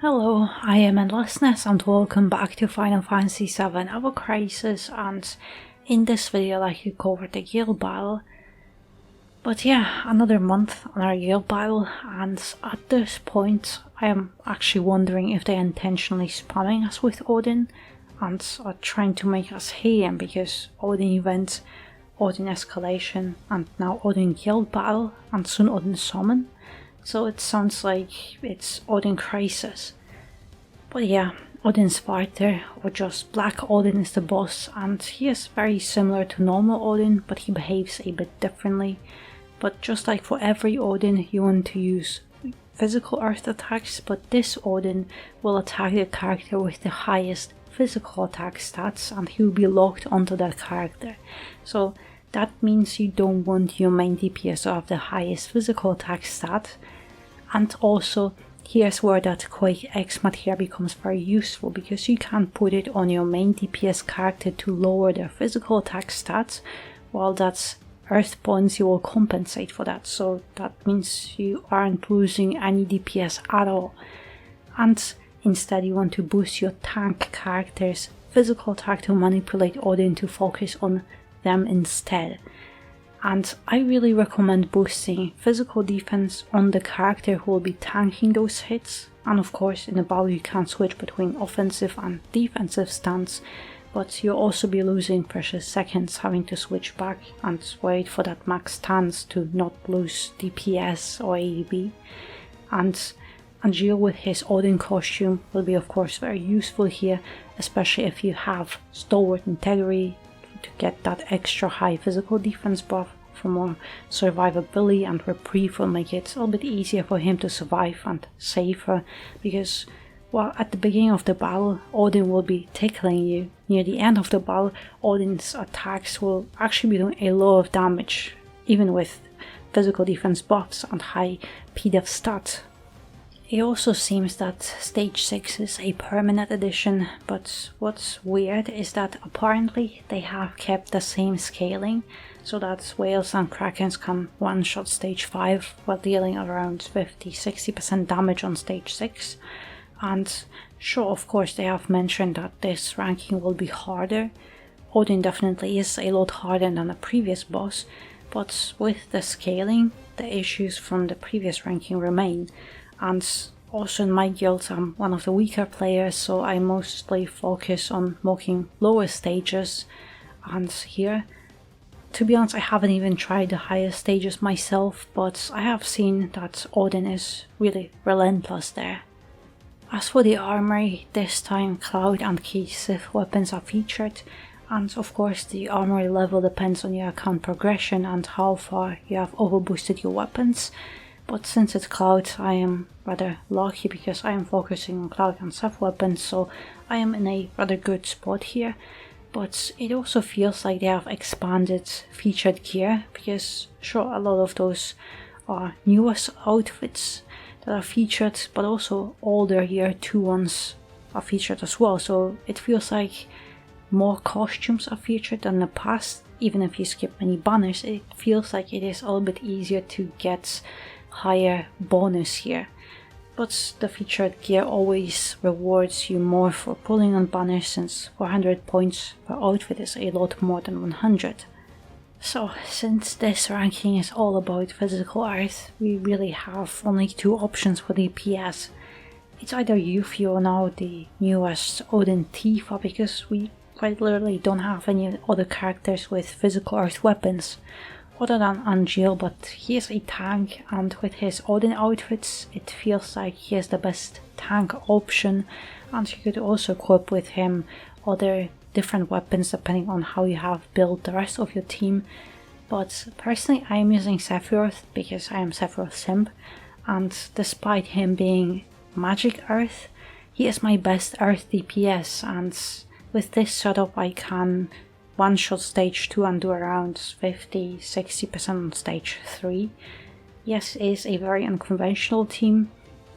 Hello, I am Endlessness and welcome back to Final Fantasy VII Ever Crisis, and in this video I'd like to cover the guild battle. But yeah, another month on our guild battle, and at this point I am actually wondering if they're intentionally spamming us with Odin and are trying to make us hate him, because Odin event, Odin escalation, and now Odin guild battle, and soon Odin summon. So it sounds like it's Odin Crisis. But yeah, Odin Svartr, or just Black Odin, is the boss, and he is very similar to normal Odin, but he behaves a bit differently. But just like for every Odin, you want to use physical earth attacks, but this Odin will attack the character with the highest physical attack stats, and he will be locked onto that character. So that means you don't want your main DPS to have the highest physical attack stat. And also, here's where that Quake X material becomes very useful, because you can put it on your main DPS character to lower their physical attack stats, while that's earth points, you will compensate for that. So that means you aren't losing any DPS at all. And instead you want to boost your tank character's physical attack to manipulate Odin to focus on them instead. And I really recommend boosting physical defense on the character who will be tanking those hits. And of course in the battle you can switch between offensive and defensive stance, but you'll also be losing precious seconds having to switch back and wait for that max stance to not lose DPS or ADB. And Angel with his Odin costume will be of course very useful here, especially if you have Stalwart Integrity to get that extra high physical defense buff. For more survivability, and Reprieve will make it a little bit easier for him to survive and safer, because well, at the beginning of the battle Odin will be tickling you. Near the end of the battle Odin's attacks will actually be doing a lot of damage, even with physical defense buffs and high PDEF stat. It also seems that Stage 6 is a permanent addition, but what's weird is that apparently they have kept the same scaling, so that whales and krakens can one-shot Stage 5 while dealing around 50-60% damage on Stage 6. And sure, of course they have mentioned that this ranking will be harder. Odin definitely is a lot harder than the previous boss, but with the scaling, the issues from the previous ranking remain. And also in my guild I'm one of the weaker players, so I mostly focus on mocking lower stages. And here, to be honest, I haven't even tried the higher stages myself, but I have seen that Odin is really relentless there. As for the armory, this time Cloud and Key Sith weapons are featured, and of course the armory level depends on your account progression and how far you have overboosted your weapons. But since it's Cloud, I am rather lucky because I am focusing on Cloud and Seth weapons, so I am in a rather good spot here. But it also feels like they have expanded featured gear, because sure, a lot of those are newest outfits that are featured, but also older year 2 ones are featured as well. So it feels like more costumes are featured than the past. Even if you skip many banners, it feels like it is a little bit easier to get higher bonus here. But the featured gear always rewards you more for pulling on banners, since 400 points per outfit is a lot more than 100. So since this ranking is all about physical earth, we really have only 2 options for DPS. It's either Yuffie or now the newest Odin Tifa, because we quite literally don't have any other characters with physical earth weapons other than Angel, but he is a tank, and with his Odin outfits it feels like he is the best tank option, and you could also equip with him other different weapons depending on how you have built the rest of your team. But personally I am using Sephiroth because I am Sephiroth simp, and despite him being magic earth, he is my best earth DPS, and with this setup I can one-shot stage 2 and do around 50-60% on stage 3. Yes, it is a very unconventional team,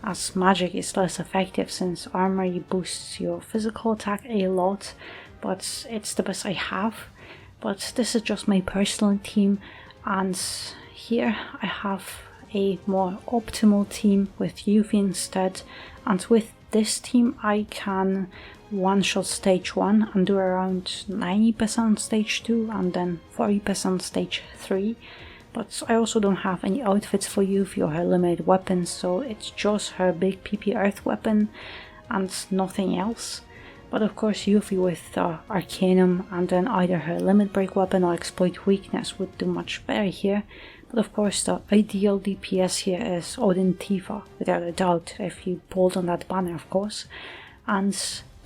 as magic is less effective since armory boosts your physical attack a lot, but it's the best I have. But this is just my personal team, And here I have a more optimal team with Yuffie instead, and with this team I can one-shot stage 1 and do around 90% stage 2 and then 40% stage 3. But I also don't have any outfits for Yuffie or her limited weapons, so it's just her big PP earth weapon and nothing else. But of course Yuffie with Arcanum and then either her limit break weapon or exploit weakness would do much better here. But of course the ideal DPS here is Odin Tifa, without a doubt, if you pulled on that banner of course. And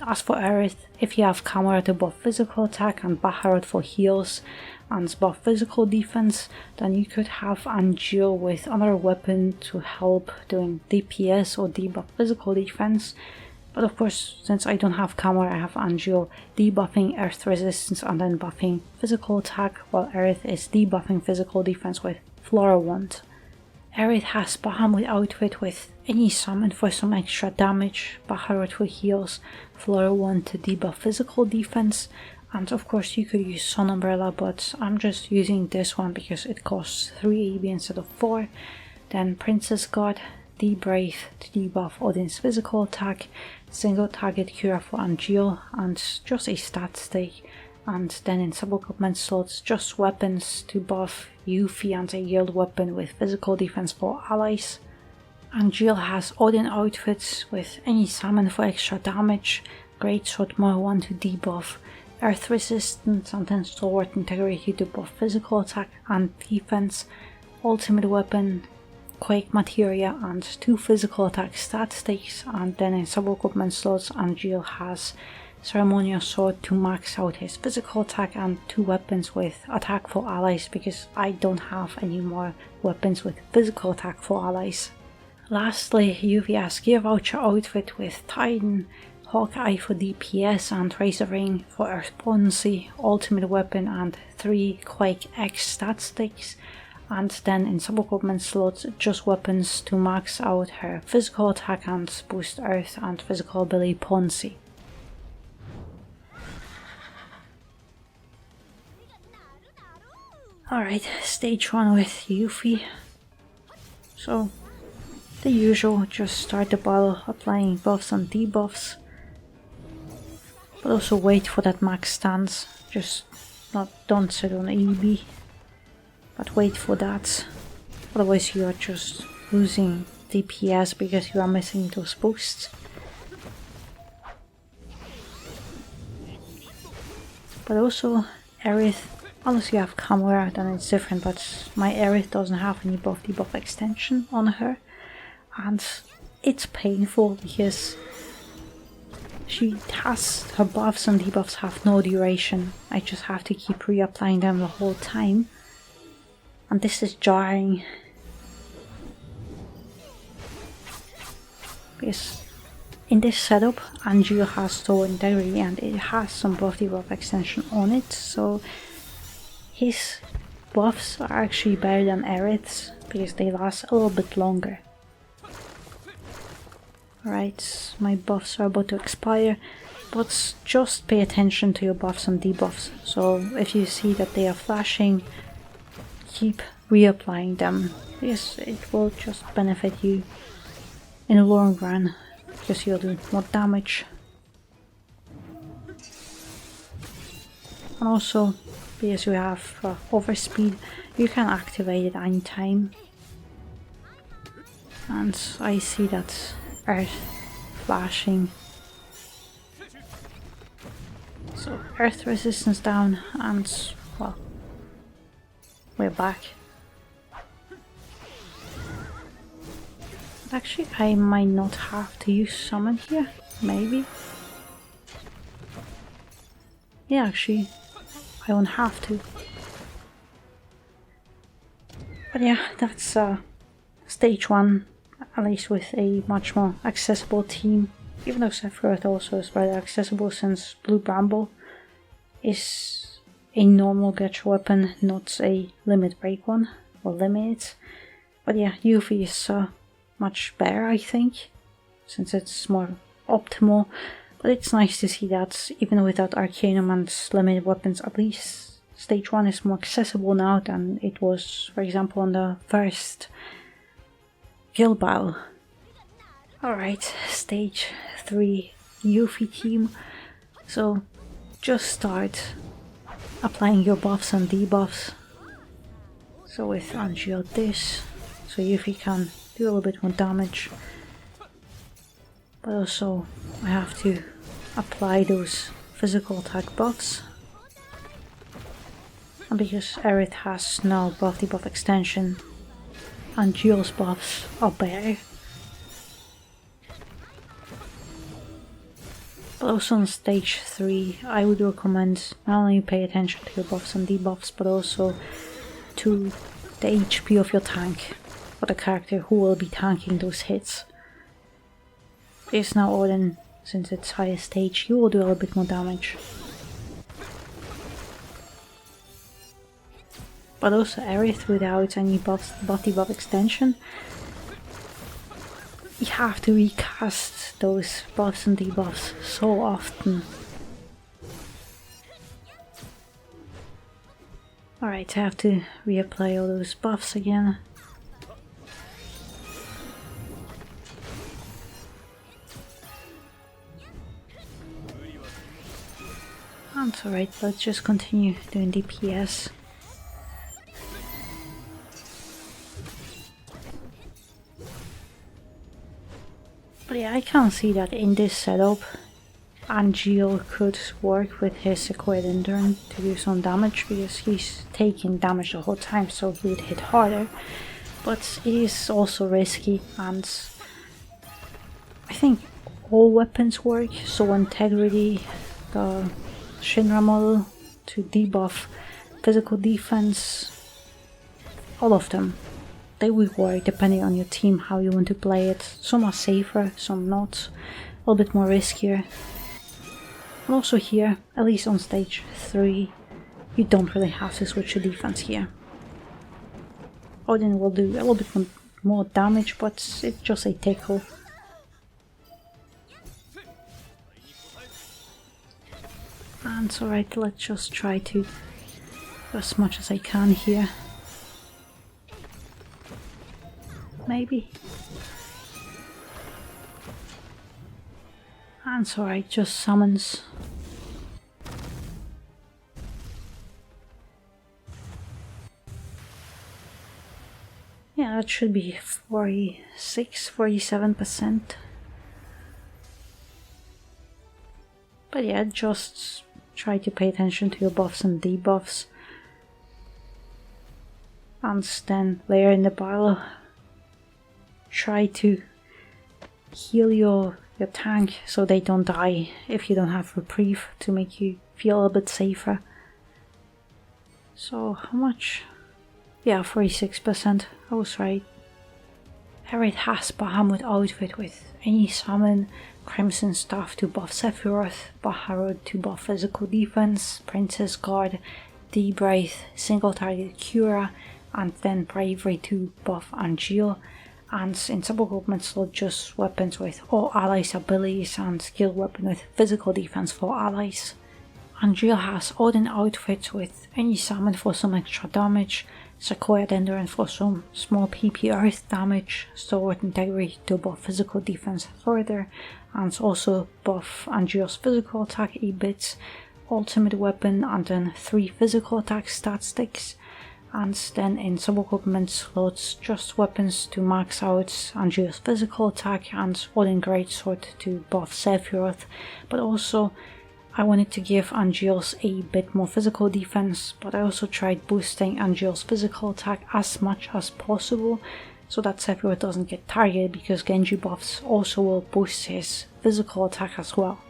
as for Aerith, if you have Camera to buff physical attack and Baharot for heals and buff physical defense, then you could have Angeal with another weapon to help doing DPS or debuff physical defense. But of course, since I don't have Camera, I have Angeal debuffing earth resistance and then buffing physical attack, while Aerith is debuffing physical defense with Flora Wand. Aerith has Bahamut outfit with any summon for some extra damage, Baharot for heals, Flora Wand to debuff physical defense, and of course you could use Sun Umbrella, but I'm just using this one because it costs 3 AB instead of 4. Then Princess God, Debrave to debuff Odin's physical attack, single target cure for Angeal, and just a stat stake. And then in sub-equipment slots, just weapons to buff Yuffie and a yield weapon with physical defense for allies. Angeal has Odin outfits with any summon for extra damage, Greatsword Morwan to debuff earth resistance, and then Stalwart Integrity to buff physical attack and defense, ultimate weapon Quake Materia and 2 physical attack stat stakes. And then in sub-equipment slots Angeal has Ceremonial Sword to max out his physical attack and 2 weapons with attack for allies, because I don't have any more weapons with physical attack for allies. Lastly, Yuffie has Gear Voucher outfit with Titan, Hawkeye for DPS and Razor Ring for Earth Potency, ultimate weapon and 3 Quake X stat stakes. And then in sub-equipment slots, just weapons to max out her physical attack and boost Earth and physical ability Potency. Alright, stage 1 with Yuffie. So, the usual, just start the battle applying buffs and debuffs. But also wait for that max stance, just don't sit on EB. But wait for that, otherwise you are just losing DPS because you are missing those boosts. But also Aerith, unless you have Camera, then it's different, but my Aerith doesn't have any buff debuff extension on her, and it's painful because she has her buffs and debuffs have no duration. I just have to keep reapplying them the whole time, and this is jarring because in this setup Angeal has Stalwart Integrity and it has some buff debuff extension on it, so his buffs are actually better than Aerith's because they last a little bit longer. Alright, my buffs are about to expire, but just pay attention to your buffs and debuffs. So if you see that they are flashing, keep reapplying them, because it will just benefit you in the long run, because you'll do more damage. And also, because you have overspeed, you can activate it anytime. And I see that Earth flashing. So Earth resistance down, and well, we're back. But actually, I might not have to use summon here, maybe. Yeah, actually, I won't have to. But yeah, that's stage 1, at least with a much more accessible team. Even though Sephiroth also is rather accessible, since Blue Bramble is a normal gacha weapon, not a limit break one, or limit. But yeah, Yuffie is much better, I think, since it's more optimal. But it's nice to see that even without Arcanum and limited weapons, at least stage 1 is more accessible now than it was, for example, on the first guild battle. Alright, stage 3, Yuffie Team. So just start applying your buffs and debuffs. So with Angel this, so Yuffie can do a little bit more damage. But also I have to apply those physical attack buffs. And because Aerith has no buff debuff extension, Angeal's buffs are better. But also on stage 3, I would recommend not only pay attention to your buffs and debuffs, but also to the HP of your tank, for the character who will be tanking those hits. Because now Odin, since it's higher stage, he will do a little bit more damage. But also Aerith without any buff debuff extension, you have to recast those buffs and debuffs so often. Alright, I have to reapply all those buffs again. That's alright, let's just continue doing DPS. But yeah, I can see that in this setup, Angel could work with his acquired endurance to do some damage, because he's taking damage the whole time, so he would hit harder. But it is also risky, and I think all weapons work. So Integrity, the Shinra model, to debuff physical defense, all of them. They will work depending on your team, how you want to play it. Some are safer, some not. A little bit more riskier. And also here, at least on stage 3, you don't really have to switch your defense here. Odin will do a little bit more damage, but it's just a tickle. And it's alright, let's just try to do as much as I can here. Maybe. And it's alright, just summons. Yeah, that should be 47%. But yeah, just try to pay attention to your buffs and debuffs. And then later in the battle, try to heal your tank so they don't die if you don't have reprieve, to make you feel a little bit safer. So how much? Yeah, 46%, I was right. Aerith has Bahamut outfit with any summon, Crimson Staff to buff Sephiroth, Baharud to buff physical defense, Princess Guard, Debright, single target Cura, and then Bravery to buff Angel. And in sub-equipment slot, just weapons with all allies' abilities and skill weapon with physical defense for allies. Angel has Odin outfits with any summon for some extra damage, Sequoia Endurance for some small PP earth damage, Sword Integrity to buff physical defense further, and also buff Angel's physical attack a bit, ultimate weapon, and then 3 physical attack stat sticks. And then in sub-equipment slots, just weapons to max out Angel's physical attack and Odin Greatsword to buff Sephiroth. But also I wanted to give Angel's a bit more physical defense, but I also tried boosting Angel's physical attack as much as possible so that Sephiroth doesn't get targeted, because Genji buffs also will boost his physical attack as well.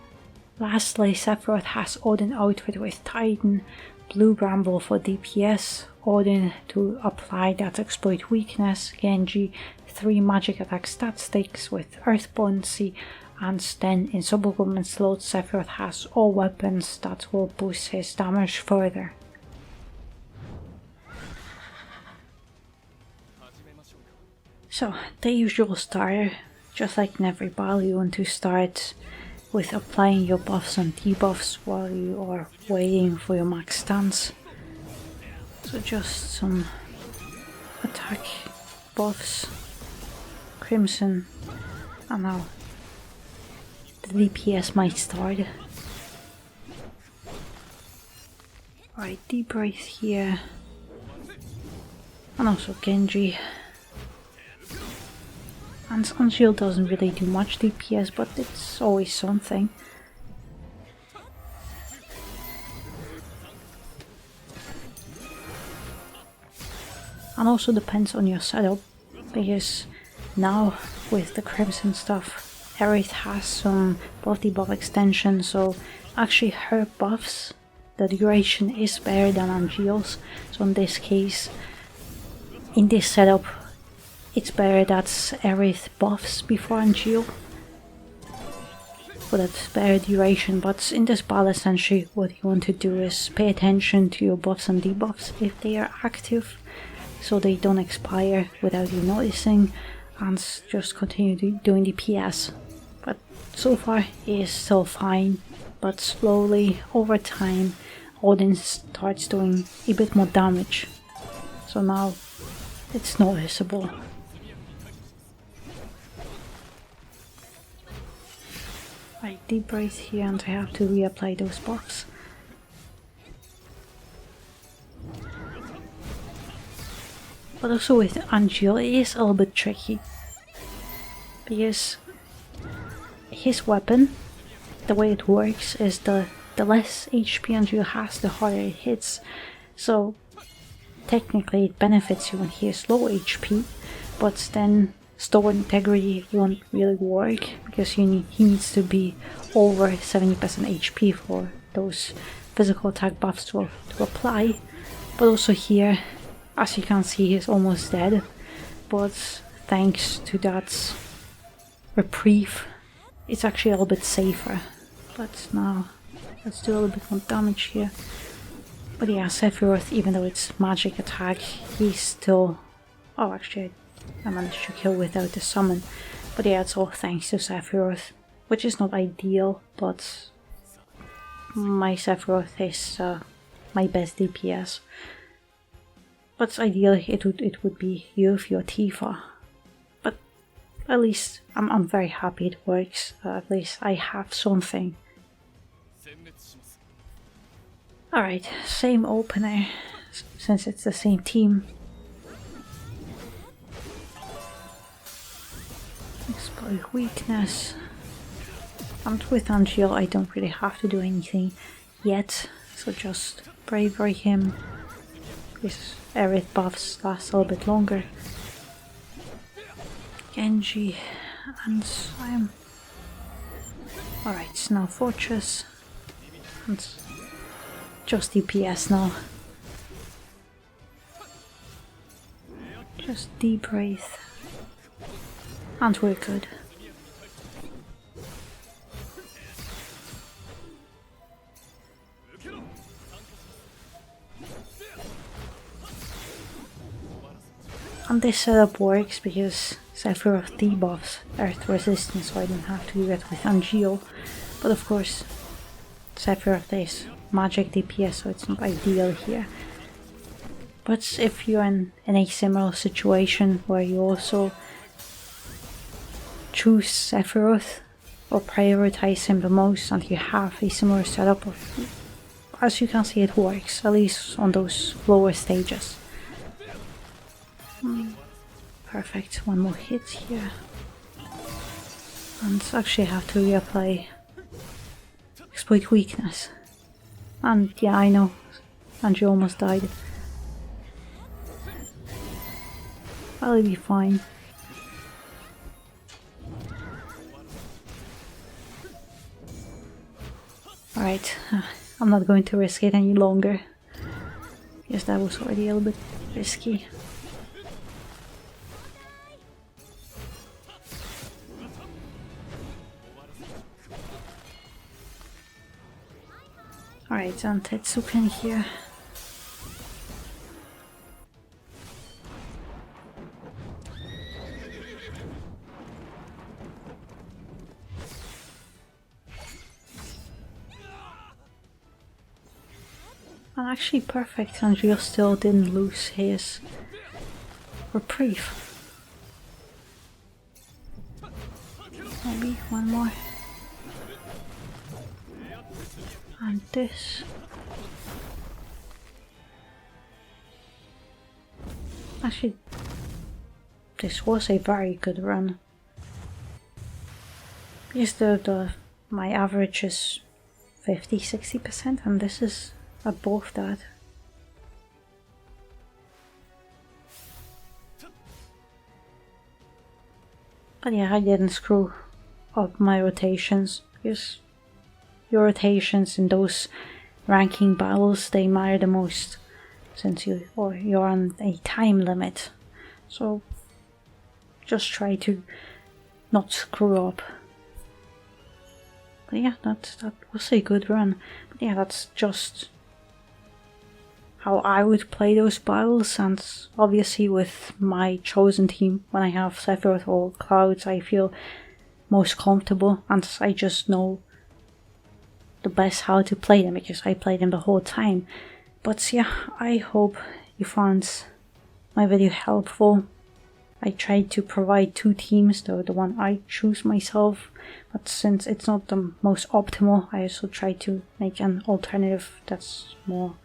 Lastly, Sephiroth has Odin outfit with Titan, Blue Bramble for DPS, Odin to apply that exploit weakness, Genji 3 magic attack stat sticks with Earth Buoyancy, and then in sub-equipment slots Sephiroth has all weapons that will boost his damage further. So, the usual starter, just like in every battle, you want to start with applying your buffs and debuffs while you are waiting for your max stance. So just some attack buffs, Crimson, and now the DPS might start. Right, deep breath here, and also Genji. And Sunshield doesn't really do much DPS, but it's always something. And also depends on your setup, because now with the Crimson stuff, Aerith has some buff debuff extension, so actually her buffs, the duration is better than Angeal's. So in this case, in this setup, it's better that Aerith buffs before Angeal, for that better duration. But in this battle, essentially what you want to do is pay attention to your buffs and debuffs if they are active, so they don't expire without you noticing, and just continue doing the PS. But so far it is still fine, but slowly over time Odin starts doing a bit more damage, so now it's noticeable. Right, deep breath here, and I have to reapply those buffs. But also with Angeal it is a little bit tricky, because his weapon, the way it works is the less HP Angeal has, the harder it hits. So technically it benefits you when he is low HP, but then Store Integrity won't really work, because he needs to be over 70% HP for those physical attack buffs to apply. But also here, as you can see, he's almost dead, but thanks to that reprieve, it's actually a little bit safer. But now, let's do a little bit more damage here. But yeah, Sephiroth, even though it's magic attack, he's still... Oh, actually, I managed to kill without the summon. But yeah, it's all thanks to Sephiroth, which is not ideal, but my Sephiroth is my best DPS. But ideally it would be Yuffie or Tifa. But at least I'm very happy it works. At least I have something. Alright, same opener, since it's the same team. Exploit weakness. And with Angeal I don't really have to do anything yet, so just bravery him. His Aerith buffs last a little bit longer. Genji, and I'm... Alright, now Fortress, and just DPS now. Just deep breath, and we're good. And this setup works because Sephiroth debuffs earth resistance, so I don't have to do that with Angeal. But of course, Sephiroth is magic DPS, so it's not ideal here. But if you're in a similar situation where you also choose Sephiroth or prioritize him the most, and you have a similar setup, as you can see, it works, at least on those lower stages. Perfect, one more hit here. And actually I have to reapply Exploit Weakness. And yeah, I know, Andrew almost died. I'll be fine. Alright, I'm not going to risk it any longer. Yes, that was already a little bit risky. Alright, and Tetsuken here. And actually perfect, and we still didn't lose his reprieve. Maybe one more. And this. Actually, this was a very good run. Yes, my average is 50-60%, and this is above that. But yeah, I didn't screw up my rotations, because your rotations in those ranking battles, they matter the most, since you're on a time limit. So just try to not screw up. But yeah, that was a good run. But yeah, that's just how I would play those battles, and obviously with my chosen team, when I have Sephiroth or Clouds, I feel most comfortable, and I just know the best how to play them, because I played them the whole time. But yeah, I hope you found my video helpful. I tried to provide two teams, though the one I choose myself, but since it's not the most optimal, I also tried to make an alternative that's more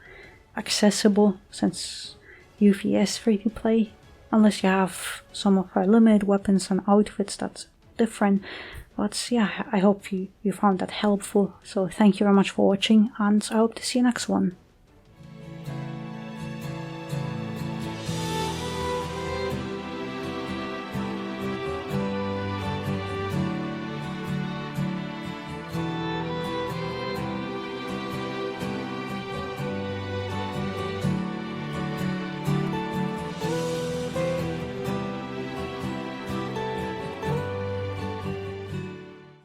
accessible, since Yuffie is free to play, unless you have some of her limited weapons and outfits that's different. But yeah, I hope you found that helpful. So thank you very much for watching, and I hope to see you next one.